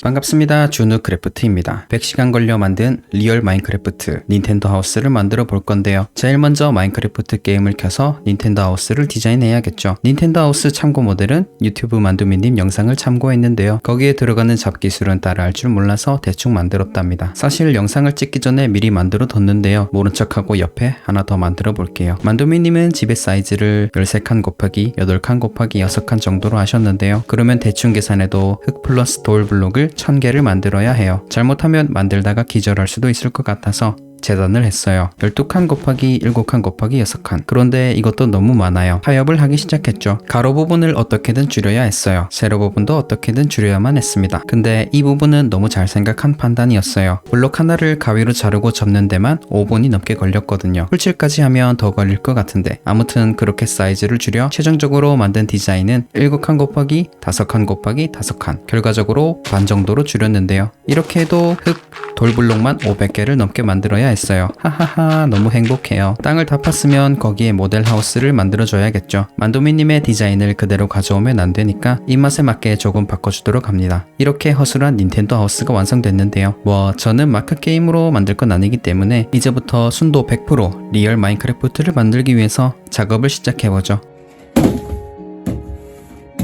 반갑습니다. 준우크래프트입니다. 100시간 걸려 만든 리얼 마인크래프트 닌텐도 하우스를 만들어 볼 건데요. 제일 먼저 마인크래프트 게임을 켜서 닌텐도 하우스를 디자인해야겠죠. 닌텐도 하우스 참고 모델은 유튜브 만두미님 영상을 참고했는데요. 거기에 들어가는 잡기술은 따라 할 줄 몰라서 대충 만들었답니다. 사실 영상을 찍기 전에 미리 만들어 뒀는데요. 모른 척하고 옆에 하나 더 만들어 볼게요. 만두미님은 집의 사이즈를 13칸 곱하기 8칸 곱하기 6칸 정도로 하셨는데요. 그러면 대충 계산해도 흙 플러스 돌 블록을 1000개를 만들어야 해요. 잘못하면 만들다가 기절할 수도 있을 것 같아서 재단을 했어요. 12칸 곱하기 7칸 곱하기 6칸. 그런데 이것도 너무 많아요. 타협을 하기 시작했죠. 가로 부분을 어떻게든 줄여야 했어요. 세로 부분도 어떻게든 줄여야만 했습니다. 근데 이 부분은 너무 잘 생각한 판단이었어요. 블록 하나를 가위로 자르고 접는 데만 5분이 넘게 걸렸거든요. 풀칠까지 하면 더 걸릴 것 같은데 아무튼 그렇게 사이즈를 줄여 최종적으로 만든 디자인은 7칸 곱하기 5칸 곱하기 5칸. 결과적으로 반 정도로 줄였는데요. 이렇게 해도 흙 돌블록만 500개를 넘게 만들어야 했어요. 하하하, 너무 행복해요. 땅을 다 팠으면 거기에 모델 하우스를 만들어줘야겠죠. 만도미님의 디자인을 그대로 가져오면 안 되니까 입맛에 맞게 조금 바꿔주도록 합니다. 이렇게 허술한 닌텐도 하우스가 완성됐는데요. 저는 마크 게임으로 만들 건 아니기 때문에 이제부터 순도 100% 리얼 마인크래프트를 만들기 위해서 작업을 시작해보죠.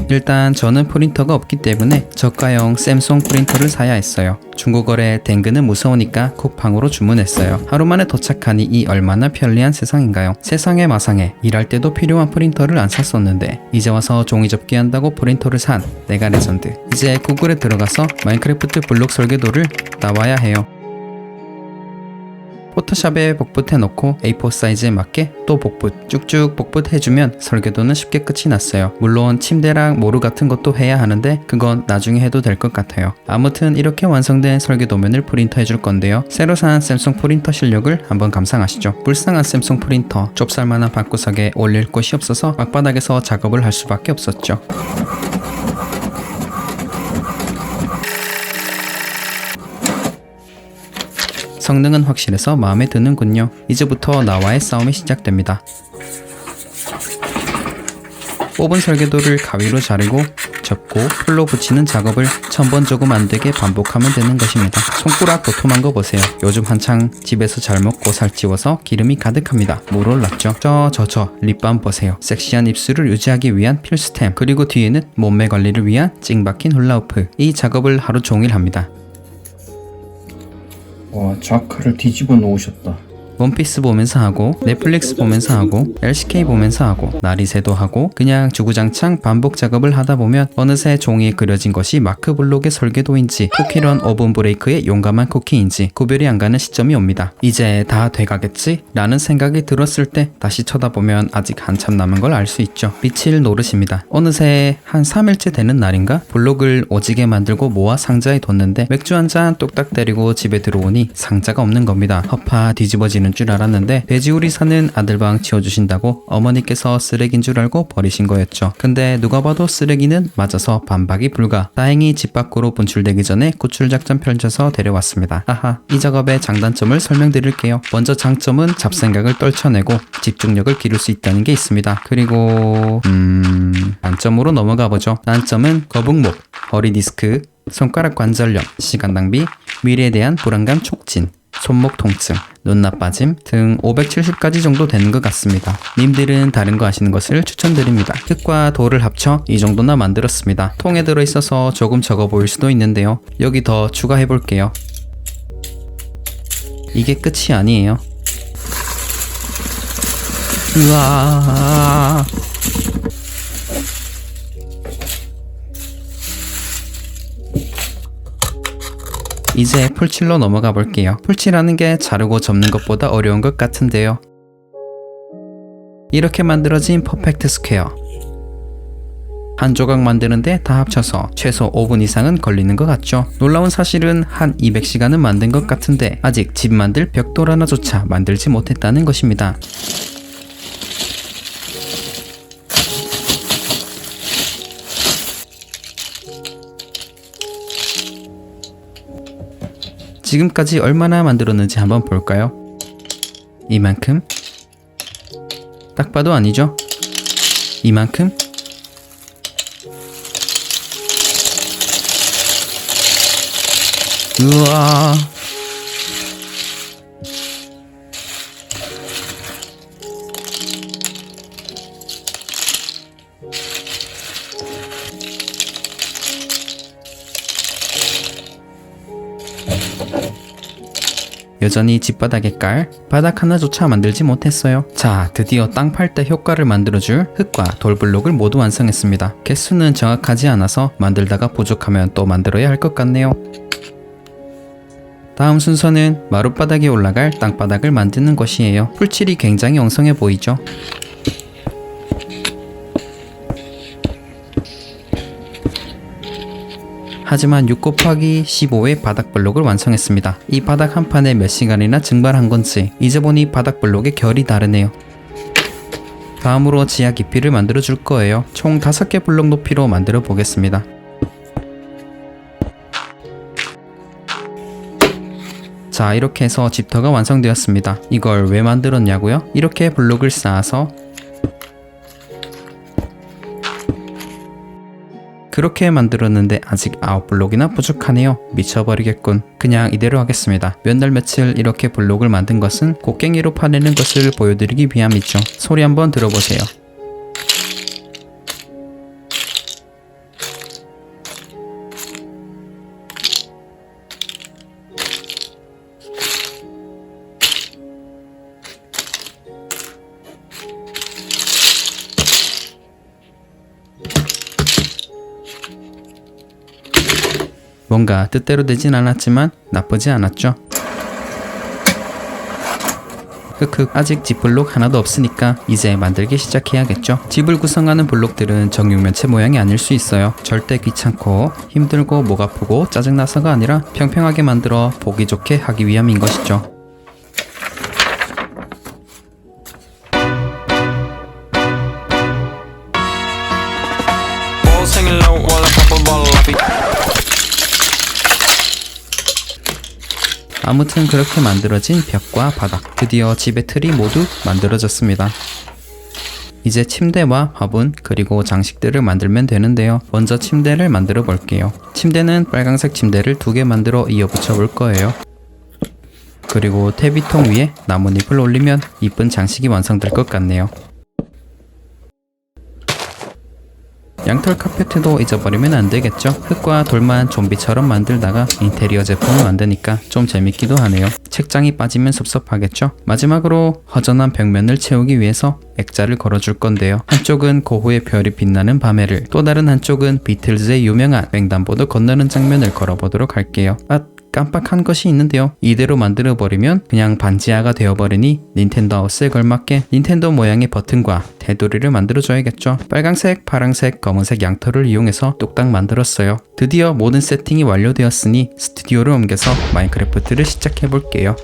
일단 저는 프린터가 없기 때문에 저가형 샘송 프린터를 사야 했어요. 중고거래 댕그는 무서우니까 쿠팡으로 주문했어요. 하루 만에 도착하니 이 얼마나 편리한 세상인가요? 세상에 마상에 일할 때도 필요한 프린터를 안 샀었는데 이제 와서 종이 접기 한다고 프린터를 산 내가 레전드. 이제 구글에 들어가서 마인크래프트 블록 설계도를 나와야 해요. 포토샵에 복붙해놓고 A4 사이즈에 맞게 또 복붙 쭉쭉 복붙해주면 설계도는 쉽게 끝이 났어요. 물론 침대랑 모루 같은 것도 해야 하는데 그건 나중에 해도 될 것 같아요. 아무튼 이렇게 완성된 설계도면을 프린터 해줄 건데요. 새로 산 샘송 프린터 실력을 한번 감상하시죠. 불쌍한 샘송 프린터, 좁쌀만한 방구석에 올릴 곳이 없어서 막바닥에서 작업을 할 수밖에 없었죠. 성능은 확실해서 마음에 드는군요. 이제부터 나와의 싸움이 시작됩니다. 뽑은 설계도를 가위로 자르고 접고 풀로 붙이는 작업을 1000번 조금 안되게 반복하면 되는 것입니다. 손가락 도톰한 거 보세요. 요즘 한창 집에서 잘 먹고 살찌워서 기름이 가득합니다. 물 올랐죠? 저 립밤 보세요. 섹시한 입술을 유지하기 위한 필수템. 그리고 뒤에는 몸매 관리를 위한 찡박힌 훌라후프. 이 작업을 하루 종일 합니다. 와, 자크를 뒤집어 놓으셨다. 원피스 보면서 하고 넷플릭스 보면서 하고 LCK 보면서 하고 날이 새도 하고 그냥 주구장창 반복 작업을 하다 보면 어느새 종이에 그려진 것이 마크블록의 설계도인지 쿠키런 오븐 브레이크의 용감한 쿠키인지 구별이 안 가는 시점이 옵니다. 이제 다 돼가겠지? 라는 생각이 들었을 때 다시 쳐다보면 아직 한참 남은 걸 알 수 있죠. 미칠 노릇입니다. 어느새 한 3일째 되는 날인가? 블록을 오지게 만들고 모아 상자에 뒀는데 맥주 한 잔 뚝딱 때리고 집에 들어오니 상자가 없는 겁니다. 허파 뒤집어지는 줄 알았는데 돼지우리 사는 아들방 치워주신다고 어머니께서 쓰레기인 줄 알고 버리신 거였죠. 근데 누가 봐도 쓰레기는 맞아서 반박이 불가. 다행히 집 밖으로 분출되기 전에 구출작전 펼쳐서 데려왔습니다. 하하, 이 작업의 장단점을 설명드릴게요. 먼저 장점은 잡생각을 떨쳐내고 집중력을 기를 수 있다는 게 있습니다. 그리고 단점으로 넘어가보죠. 단점은 거북목, 허리디스크, 손가락 관절염, 시간 낭비, 미래에 대한 불안감 촉진, 손목 통증, 눈 나빠짐 등 570가지 정도 되는 것 같습니다. 님들은 다른 거 아시는 것을 추천드립니다. 흙과 돌을 합쳐 이 정도나 만들었습니다. 통에 들어있어서 조금 적어 보일 수도 있는데요. 여기 더 추가해 볼게요. 이게 끝이 아니에요. 으아. 이제 풀칠로 넘어가 볼게요. 풀칠하는 게 자르고 접는 것보다 어려운 것 같은데요. 이렇게 만들어진 퍼펙트 스퀘어. 한 조각 만드는데 다 합쳐서 최소 5분 이상은 걸리는 것 같죠? 놀라운 사실은 한 200시간은 만든 것 같은데 아직 집 만들 벽돌 하나조차 만들지 못했다는 것입니다. 지금까지 얼마나 만들었는지 한번 볼까요? 이만큼? 딱 봐도 아니죠? 이만큼? 우와. 여전히 집바닥에 깔 바닥 하나조차 만들지 못했어요. 자, 드디어 땅 팔 때 효과를 만들어줄 흙과 돌블록을 모두 완성했습니다. 개수는 정확하지 않아서 만들다가 부족하면 또 만들어야 할 것 같네요. 다음 순서는 마룻바닥에 올라갈 땅바닥을 만드는 것이에요. 풀칠이 굉장히 엉성해 보이죠? 하지만 6 곱하기 15의 바닥 블록을 완성했습니다. 이 바닥 한 판에 몇 시간이나 증발한 건지 이제 보니 바닥 블록의 결이 다르네요. 다음으로 지하 깊이를 만들어 줄 거예요. 총 5개 블록 높이로 만들어 보겠습니다. 자, 이렇게 해서 집터가 완성되었습니다. 이걸 왜 만들었냐고요? 이렇게 블록을 쌓아서 그렇게 만들었는데 아직 9블록이나 부족하네요. 미쳐버리겠군. 그냥 이대로 하겠습니다. 몇 날 며칠 이렇게 블록을 만든 것은 곡괭이로 파내는 것을 보여드리기 위함이죠. 소리 한번 들어보세요. 뭔가 뜻대로 되진 않았지만 나쁘지 않았죠. 흑흑, 아직 집 블록 하나도 없으니까 이제 만들기 시작해야겠죠. 집을 구성하는 블록들은 정육면체 모양이 아닐 수 있어요. 절대 귀찮고 힘들고 목 아프고 짜증나서가 아니라 평평하게 만들어 보기 좋게 하기 위함인 것이죠. 아무튼 그렇게 만들어진 벽과 바닥, 드디어 집의 틀이 모두 만들어졌습니다. 이제 침대와 화분 그리고 장식들을 만들면 되는데요. 먼저 침대를 만들어 볼게요. 침대는 빨강색 침대를 2개 만들어 이어 붙여 볼 거예요. 그리고 퇴비통 위에 나뭇잎을 올리면 이쁜 장식이 완성될 것 같네요. 양털 카페트도 잊어버리면 안 되겠죠. 흙과 돌만 좀비처럼 만들다가 인테리어 제품을 만드니까 좀 재밌기도 하네요. 책장이 빠지면 섭섭하겠죠. 마지막으로 허전한 벽면을 채우기 위해서 액자를 걸어줄 건데요. 한쪽은 고흐의 별이 빛나는 밤해를, 또 다른 한쪽은 비틀즈의 유명한 횡단보도 건너는 장면을 걸어보도록 할게요. 깜빡한 것이 있는데요. 이대로 만들어버리면 그냥 반지하가 되어버리니 닌텐도 하우스에 걸맞게 닌텐도 모양의 버튼과 테두리를 만들어줘야겠죠. 빨강색, 파랑색, 검은색 양털을 이용해서 뚝딱 만들었어요. 드디어 모든 세팅이 완료되었으니 스튜디오를 옮겨서 마인크래프트를 시작해볼게요.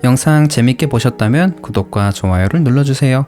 영상 재밌게 보셨다면 구독과 좋아요를 눌러주세요.